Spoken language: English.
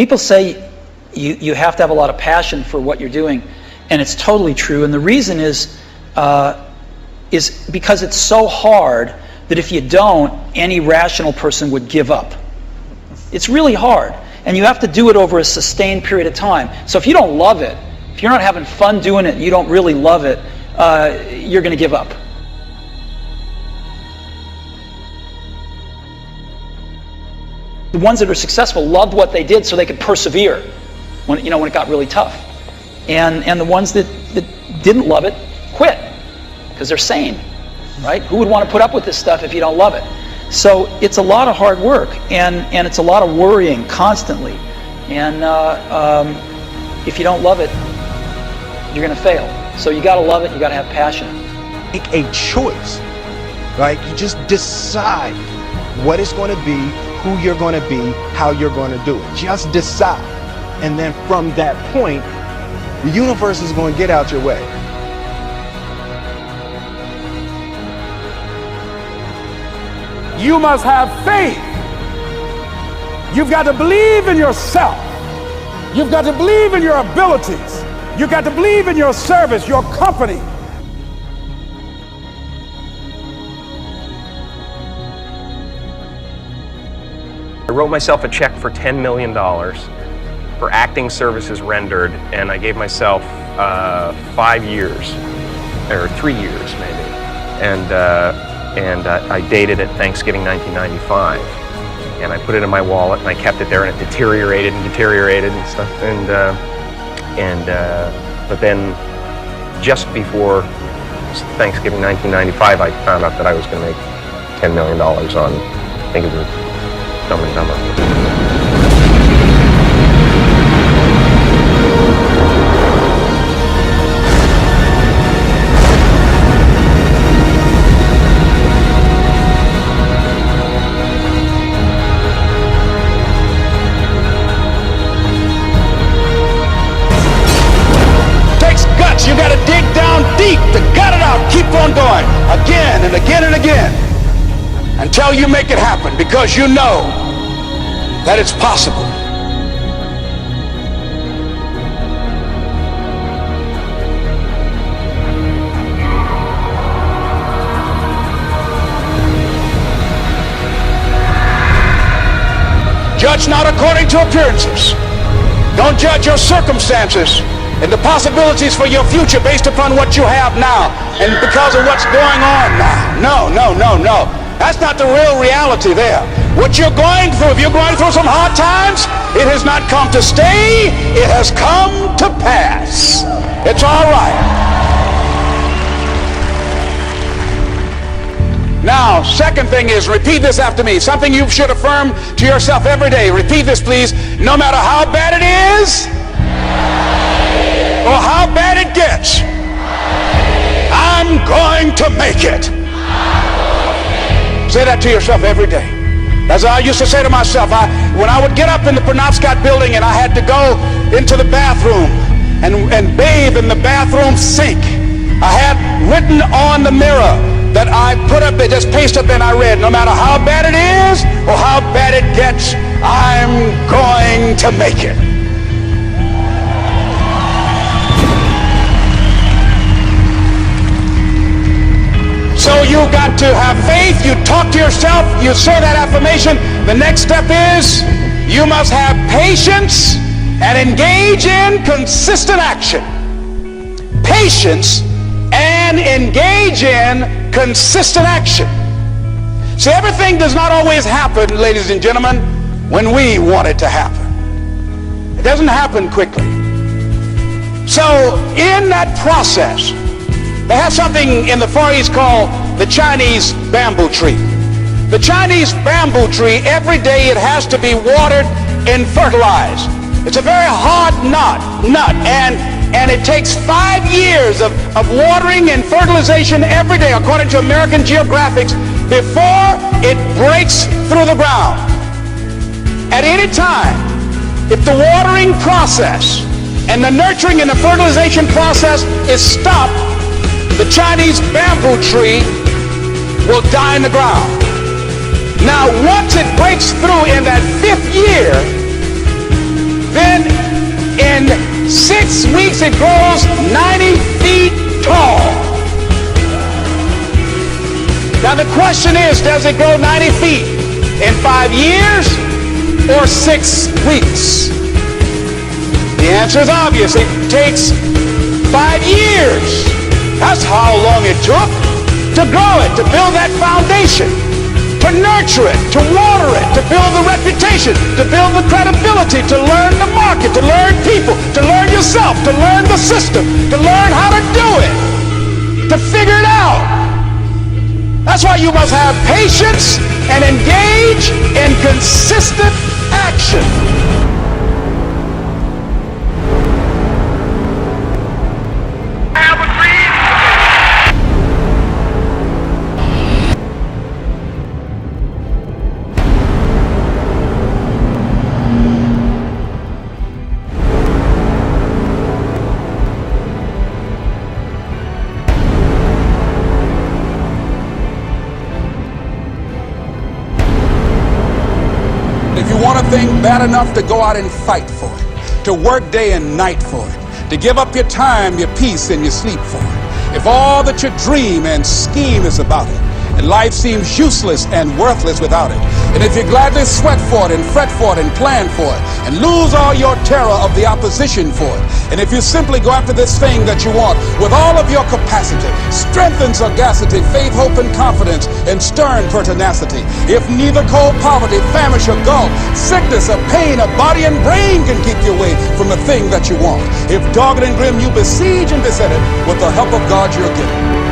People say you have to have a lot of passion for what you're doing, and it's totally true. And the reason is because it's so hard that if you don't, any rational person would give up. It's really hard, and you have to do it over a sustained period of time. So if you don't love it, if you're not having fun doing it, you don't really love it, you're going to give up. The ones that are successful loved what they did so they could persevere when it got really tough. And the ones that didn't love it quit because they're sane, right? Who would want to put up with this stuff if you don't love it? So it's a lot of hard work, and it's a lot of worrying constantly. And if you don't love it, you're going to fail. So you got to love it. You got to have passion. Make a choice, right? You just decide what it's going to be, who you're going to be, how you're going to do it. Just decide. And then from that point, the universe is going to get out your way. You must have faith. You've got to believe in yourself. You've got to believe in your abilities. You've got to believe in your service, your company. I wrote myself a check for $10 million for acting services rendered, and I gave myself 5 years, or 3 years maybe, and I dated it Thanksgiving 1995, and I put it in my wallet and I kept it there, and it deteriorated and stuff, but then just before Thanksgiving 1995, I found out that I was going to make $10 million on, I think it was Dumb and Dumber. You got to dig down deep to gut it out. Keep on going again and again and again until you make it happen, because you know that it's possible. Judge not according to appearances. Don't judge your circumstances and the possibilities for your future based upon what you have now and because of what's going on now. No. That's not the real reality there. What you're going through, if you're going through some hard times, it has not come to stay, it has come to pass. It's all right. Now, second thing is, repeat this after me. Something you should affirm to yourself every day. Repeat this, please. No matter how bad it is, or how bad it gets, I'm going to make it. Say that to yourself every day. As I used to say to myself, when I would get up in the Penobscot building and I had to go into the bathroom and bathe in the bathroom sink, I had written on the mirror that I put up, just paste up, and I read, no matter how bad it is or how bad it gets, I'm going to make it. So you got to have faith. You talk to yourself. You say that affirmation. The next step is you must have patience and engage in consistent action. Patience and engage in consistent action. See, everything does not always happen, ladies and gentlemen, when we want it to happen. It doesn't happen quickly. So in that process, they have something in the Far East called the Chinese bamboo tree. The Chinese bamboo tree, every day it has to be watered and fertilized. It's a very hard nut, and it takes 5 years of watering and fertilization every day, according to American Geographics, before it breaks through the ground. At any time, if the watering process and the nurturing and the fertilization process is stopped, the Chinese bamboo tree will die in the ground. Now, once it breaks through in that 5th year, 6 weeks it grows 90 feet tall. Now the question is, does it grow 90 feet in 5 years or 6 weeks? The answer is obvious. It takes 5 years. That's how long it took to grow it, to build that foundation, to nurture it, to water it, to build the reputation, to build the credibility, to learn the market, to learn people, to learn yourself, to learn the system, to learn how to do it, to figure it out. That's why you must have patience and engage in consistent action. If you want a thing bad enough to go out and fight for it, to work day and night for it, to give up your time, your peace, and your sleep for it, if all that you dream and scheme is about it, and life seems useless and worthless without it, and if you gladly sweat for it and fret for it and plan for it, and lose all your terror of the opposition for it, and if you simply go after this thing that you want with all of your capacity, strength and sagacity, faith, hope, and confidence, and stern pertinacity, if neither cold poverty, famish, or gulf, sickness, or pain, or body and brain can keep you away from the thing that you want, if dogged and grim you besiege and beset it, with the help of God you're given.